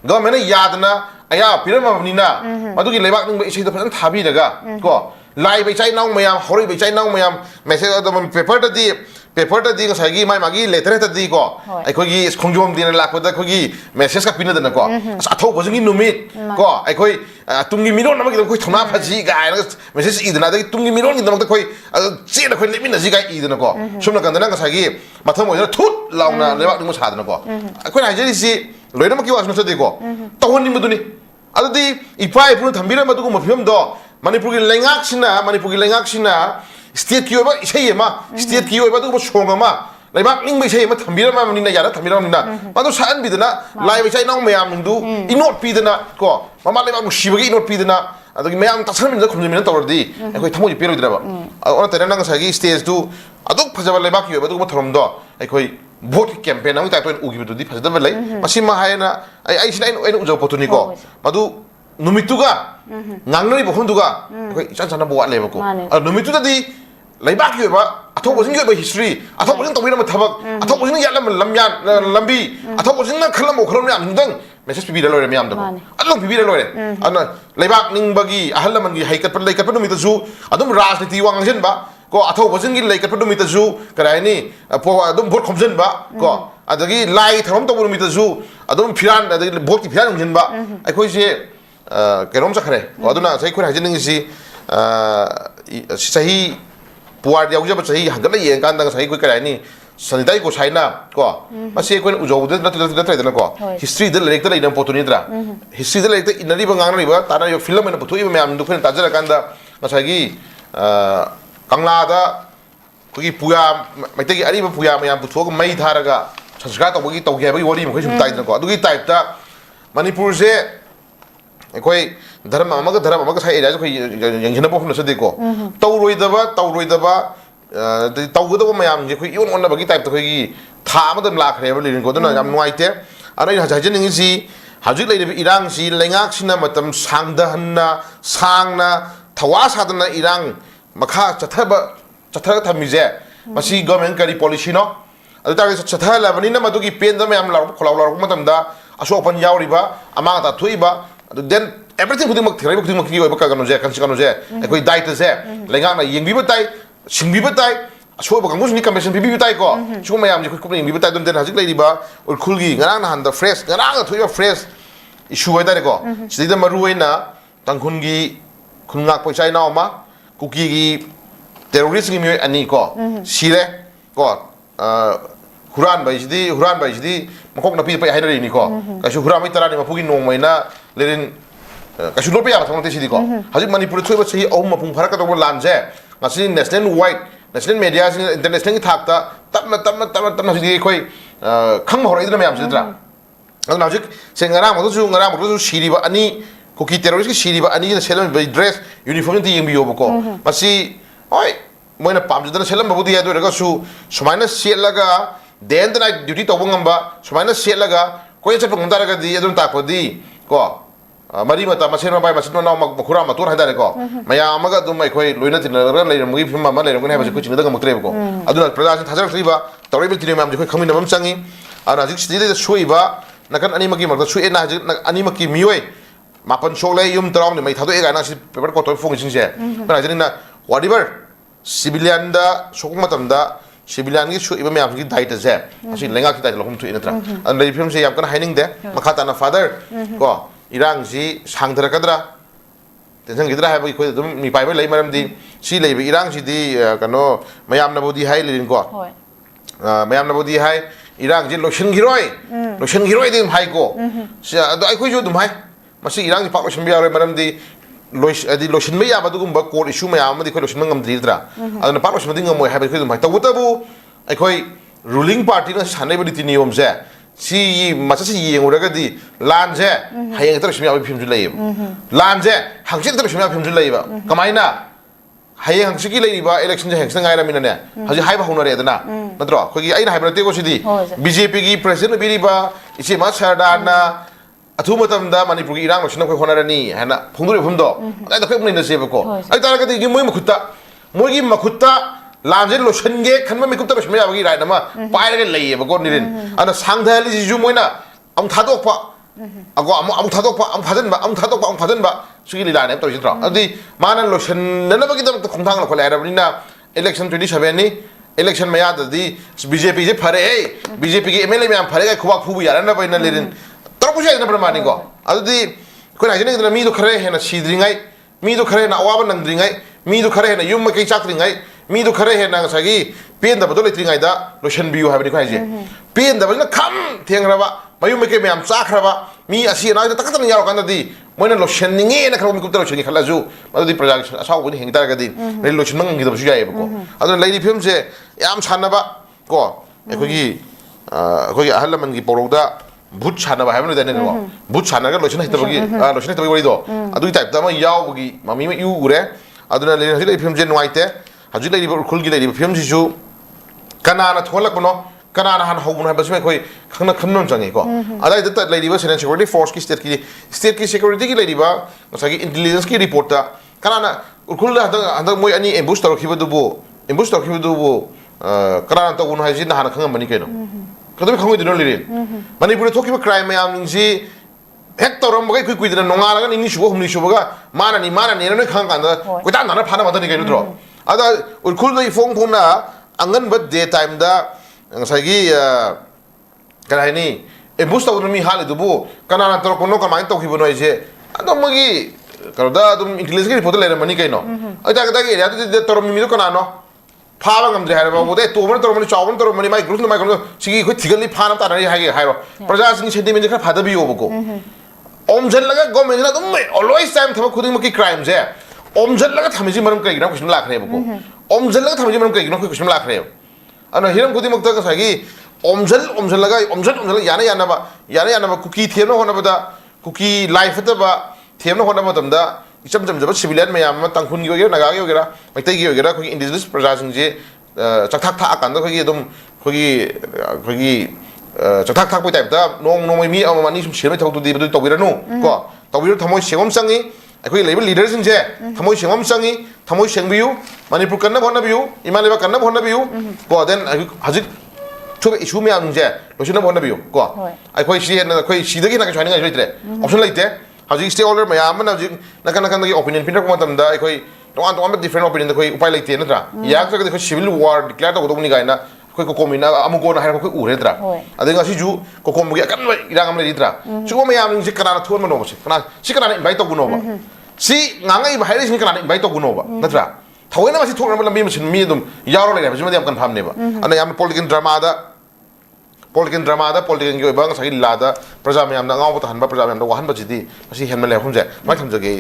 government यादना अया पिरमनिना मदुगी लेबाक निंग इसे फजन थाबीरगा को लाई बैचाई नाउ मयाम हौरी बैचाई नाउ मयाम मेसेज अदम पेपर दी ngसागी माइ मागी लेटर तदी को अखोगी खोंजोम दिन लाखोदा खोगी मेसेज का पिनदना को अथौ बजंगी नुमित को अखोई तुंगी मिरोन नमगी खोई थोना फजी गाय मेसेज इदना दगी तुंगी मिरोन गी नमक खोई चेन खोई लेमिन जी गाय इदना को सुमना कंदना ngसागी मथम ओइना थुत लाउना लेबाक निंग सादना को अखोई हाइजेरिसी लोइनमकी वासना सदेको तौहनि मदुनी अदुदी इपा इपुन थंबिरा मदुगु मफियम दो मणिपुर की लेंगाक्सिना स्टेट की ओबा इसेयमा स्टेट की ओबा दुगु सोंगमा लेबाक निंग इसेयमा थंबिरा मामनिना यारा थंबिरा मामनिना मदु सान बिदना लाइ बैसाइ नाउ मयाम निंदु इनोट पिदना को ममा लेबाक मुसिबगी इनोट पिदना अदुगी मयाम तसरमिन खुमजिमिन तवरदी अखोइ थमोजि पेरोइद्राबा ओना तेना नंग सागी स्टेज टू अदुक फजबा लेबाक की ओबा दुगु थरम दो अखोइ vote campaign ang tayo ugi betul di pas dah belai masih mahal na ay sila ini ujar potong ni ko madu numitu ga ngangnari bohong tu ga kau isan sana buat leh bako numitu tadi leibak yo ba atau bosan yo ba history atau bosan tahu nama thabak atau bosan ya lambi atau bosan nak kalam okram ni amdang message pipi dah lor ni amdang adong pipi dah lor ana leibak ning bagi ahal laman gi haikat per leikat per numitu su adong rajniti wang jen ba को अथौ बजंगी लेकर पर दुमितजु करायनी पो अदम vote खमजन बा को अदगी लाई थरम तो दुमितजु अदम फिरान अदगी vote की फिरान जन बा अखोइ से केरोम सखरे को अदुना सही खुर हाजिनिंग सी सही पुआर याउजब सही हगल यें कान दंग सही कोइ करायनी सनिदाई को साइना को मसे कोइ उजौद नत्र को हिस्ट्री द लेक द लेदम पोतुनिद्रा हिस्ट्री द लेक द इनरी बंगांग रिबा ताना यो फिल्म में पुथुइ मैम दुफेन ताजरा कांदा मसागी कंगलादा कोई पुया मैते की अरीब पुया मयाम पुथोग मई थारगा संस्कार तौबगी तौगे वरी मखै सुम ताइदन को अदुगी टाइपता मणिपुर से कोई धर्म अमग साइ एरिया कोई यंगजना पोफन सदेको तौरोइदबा तौगदबा मयाम जे कोई योन ओनबगी टाइप तो कोई था अमदम लाखरेबा लिरिन को दना याम नुआइते अरै हाजाजनिंग सी हाजिक लेबे इरांग सी लेंगाक सिना मतम सांगदहन्ना सांगना थवा सादना इरांग मखा चथर थमिजे मसी गवर्नमेंट करी पॉलिसी नो अदुतागे चथर लाबनिना मदुगी पेन दम याम लाउ खलाउ लाउ मतमदा अशोपन यावरिबा अमाता थुइबा देन एवरीथिंग खुदिमक थेराइब खुदिमक की ओइबा कागनो जे कंसिकनो जे एकोइ दाइट जे लेंगाना यंगबिबा ताइ सिंगबिबा ताइ अशोबा कंगुसनि कमिशन बिबिबा ताइ को सुगु मयाम जे खुदिम यंगबिबा ताइ देन हाजिक लेरिबा उलखुलगी ngara na handa fresh ngara na थुइबा fresh इशू होइदा को सिदा मरुइना तंखुनगी खुंगाक पैसाइ नावमा कुकी की टेररिस्ट की मियोय अनि को सिरे को हुरान बाइसदी मकोक नपी पे हाइनरी नि को कासु हुराम मै तरानि मपुगी नोंमैना लेरिन कासु लोपे या थंगते सिदि को हजि मणिपुर थोइबा सही अहुम मपुंग फरक तो लानजे ngasi नेशनल मीडिया इंटरनेशनल की थाकता तमना सिदि कोइ खंग हरइदना मयाम सिद्रा अदुना हजि से ngara सिरिबा अनि कुकी टेररिस्ट की सिरिबा अनि सेलम ड्रेस यूनिफॉर्म ती यंबियोबको मसी ओय मोइना पामजदना सेलम बबुदी यादो रगसु सुमाइना सेलगा डे एंड नाइट ड्यूटी तोबंगंबा सुमाइना सेलगा कोइ चप ngदारगदी अदुन तापदी को मरी मता मसेन बाय मसेन नाव मखुरा मतुर हाइदारे को मया अमगा दुम मखोइ लोइना तिनरा लेरमगी फिल्म मा लेरमगने हाबसे कुचिन दगा मक्रेबको अदुना प्रजासन थाजर थ्रिबा तौरिबि तिने माम जखोइ खमिन मम चंगी आना जिक सिदि सोइबा नकन अनिमकी मरदा सुएना अनिमकी मियोय मापन सोले युम तराव ने मै थादो एगा ना पेपर को तो फोंगिसिंग जे बना जनिना व्हाटएवर सिविलियन दा सोक मतमदा सिविलियन की सुइबा मैम की दाइट जे असि लेंगा की दाइट लखम थु इनत्रा अन ले फिल्म से याम कन हाइनिंग दे मखाताना फादर को इरांग जी सांगधरकद्रा टेंशन गिदरा है कोइ दम मी पाइबे लै मरम दी सी लेबे इरांग सी दी कनो मयाम नबोदी हाइ लिन को मयाम नबोदी हाइ इरांग जी लोशन गिरोय दिन हाइ को अदो आइ कोइ जो दुम हाइ मसी इरांग पाक लोशन बियारे मरम दी लोशन में याबा दुगुम्बा कोर्ट इशू में याम दी कोइ लोशन ngam अदन पाक लोशन दिंग मोय हाइ कोइ दुम हाइ तबुतबु अखोइ रूलिंग पार्टी न सानै बदि नियम जे सी मचसी येंगुरगदि लानजे हायेंग तर सिमिया फिल्म जुलैब लानजे हांसिन तर सिमिया फिल्म जुलैबा कमाइना हायेंग हांसिकी लैबा इलेक्शन जे हेंसन गायरामिनने हजि हाइबा होनरे दना नत्रो खोगी आइना हाइबा तेको सिदि बीजेपी की प्रेसिडेंट बिरिबा इसे मा सरदारना अथुमतमदा मणिपुर की इरांग लोसन खोइ होनरनी हैना फुंदुरे फुंदो आइ दखै मुनि नसेबको आइ तारगदि गि मोइ मखुत्ता लांजे लोशनगे खनम मिकुप तब समय आबगी राइट नमा पाइरगे लैयेबको निरिन अन सांगधाली जिजु मोइना अम थादोकपा ago am thadok pa am phajan ba am thadok pa am phajan ba sugi lila ne to jitro adi mana lotion na ba gidam to khomthang la khole ra bina election 27 ni election maya di BJP je phare ei BJP ki MLA myam phare ga khuba phubu yara na ba na lerin tor pu jai na pramani ko adi ko na jene mi do khare he na sidringai mi do khare na awa ba nangdringai mi do khare he na yum ma kai chakringai mi do khare he na sagi pen da ba do letringai da lotion biu ha ba ni ko je pen da ba na kham thengra ba mayum ke myam chakra ba mi asi na ta takatan yaro kan di moina lotion ninge na khrom ku to lotion khala ju ma di project asaw bu ni heng tar ga di re lotion mang gi da su jai ba ko adu lady film se yam chana ba ko ko gi ahal man gi poroda भूत छाना है मैंने देने को भूत छाना का लोचन है तबगी लोचन है तबगी बड़ी दो अदुई टाइप ता मैं याव बगी मम्मी में यू उरे अदुना ले हजिले फिल्म जे नवाइते हजिले री खुल गी ले फिल्म जिसु कनाना थोलक बनो कनाना हन होबन है बस में कोई खन खनन चंगे को अदाई दत ले री बस सिक्योरिटी फोर्स की स्टेट की सिक्योरिटी की ले री बा सगी इंटेलिजेंस की रिपोर्ट ता कनाना खुल हंद मोय अनि एम्बुश तोरखिबो दुबो कनाना तो उन हाइजि नहाना खंगम बनी केनो कदम खंगोय दिनो लिरे मणिपुर थोकिबो क्राइम मयाम निंगसि हेक तोरम बगै कुइ कुइदना नोंगालागा निनि सुबो हमनि सुबोगा मानानि ने खंग कांदा कोइता नाना फाना मदनि केनो द्रो अदा उलखुल दइ फोंग फोंना अंगन बद डे टाइम दा सगी कनाइनि एम्बुश तौन मी हाले दुबो कनाना तोर कोनो कमाइन तौखिबो नोइसे अदम मगी करदा अदम इंटेलिजेंस की रिपोर्ट लेरे मनि केनो अदा कदा के एरिया दे तोरम मी दो कनानो फाबा ngam dre ba bode toman tormani chawon tormani mai group mai kono sigi khoi thigali phana ta nari hage hairo praja sing sentiment kha phada bi oboko omjal laga government na dum always time thama khuding maki crime je omjal laga thamiji maram kai gram question lakhre boko omjal laga thamiji maram kai gram question lakhre ana hiram khuding mak ta sagi omjal laga yana ba cookie themna hona ba cookie life ta ba themna hona ba tam da इचम जम जब civilian में याम तंखुन की वगैरह नगा की वगैरह मैते की वगैरह कोई इंडिजिनस प्रजासिंग जे चथाक था अकांदा कोई एकदम कोई चथाक था कोई टाइप ता नोंग मी अमानी सुम शेर में थौतु दी बदु तौबिरनु को तौबिर थमोय सेगम संगी कोई लेबल लीडर सिंग जे थमोय सेगम संगी थमोय सेंबियु मणिपुर कन्ना भोना बियु इमालेबा कन्ना भोना बियु को देन हजिक थुब इशू में आम जे लोचिना भोना बियु को कोई सी न कोई सीदगी ना छाइनिंग आई लेते ऑप्शन लेते हजिक स्टे ऑर्डर में आम हजिक नकन नकन की ओपिनियन पिन रखो मतम दा कोई तोन डिफरेंट ओपिनियन कोई उपाय लेते नत्रा याक जगह कोई सिविल वॉर डिक्लेयर तो दोनी गाइना कोई कोकोमिना अमुको ना हार कोई उरेत्रा अदेगा सिजु कोकोमगे अकन इरांग हम लेत्रा सुगो में आम से कनाना थोन मनो से कना सि कनाना इनवाइट तो गुनोबा सि ngangai bahai sin कनाना इनवाइट तो गुनोबा नत्रा थवैना मासी थोक लंबी मसिन मी दुम यारो ले बसिम याम कन्फर्म नेबा अन याम पॉलिटिकल ड्रामा पॉलिटिकल की बंग सही लादा प्रजा में हम गांव तो हनबा प्रजा में हम वाहन बजिदी मसी हेनमले हमजे माइ थमजगे